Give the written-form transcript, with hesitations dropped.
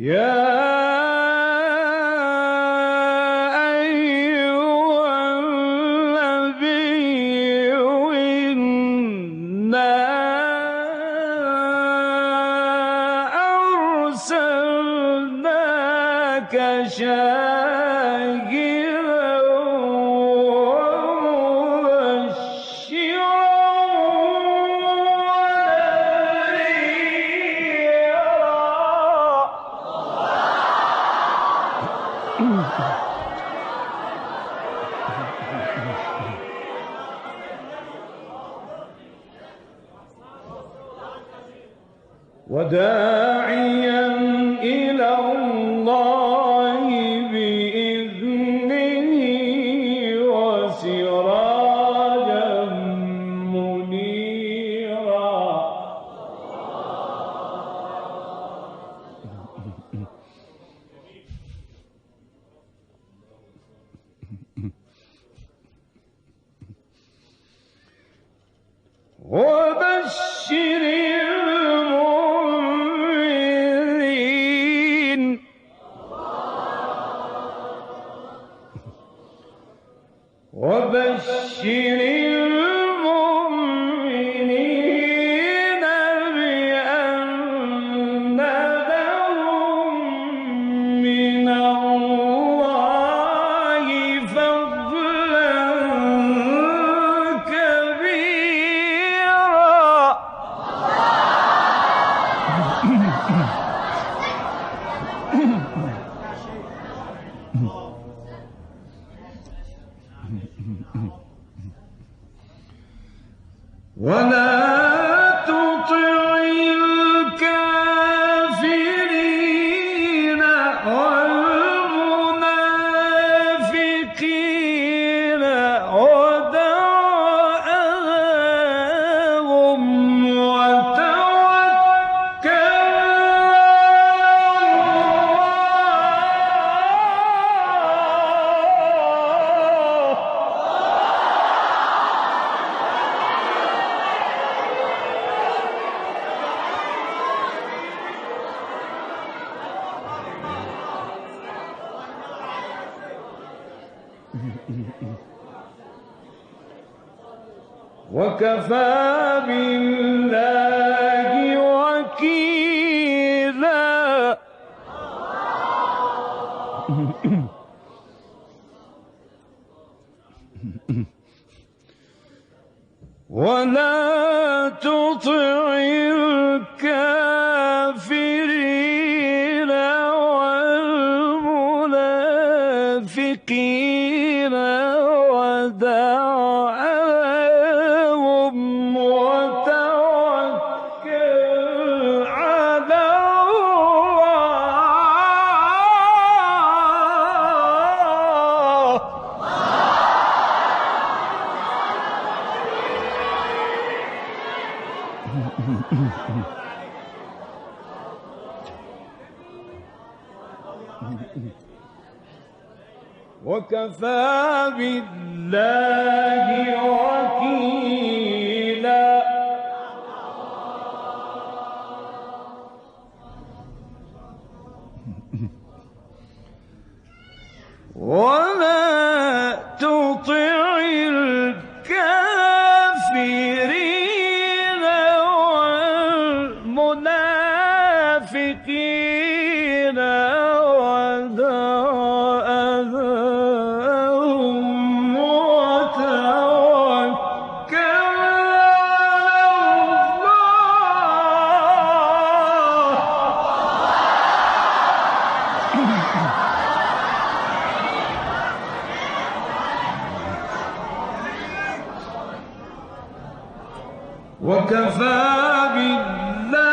يا أيها النبي إنا أرسلناك شاهدا ومبشرا وداعيا إلى الله بإذنه وسراجا منيرا. وبشر المؤمنين بأن لهم من الله فضلا كبيرا. ولا تطع الكافرين والمنافقين ودع أذاهم وتوكل وكفى بالله وكيلا. ولا تطع الكافرين والمنافقين ودع أذاهم وتوكل على الله. وكفى بالله وكيلا. ولا تطع الكافرين والمنافقين ودع أذاهم وتوكل على الله. وكفى بالله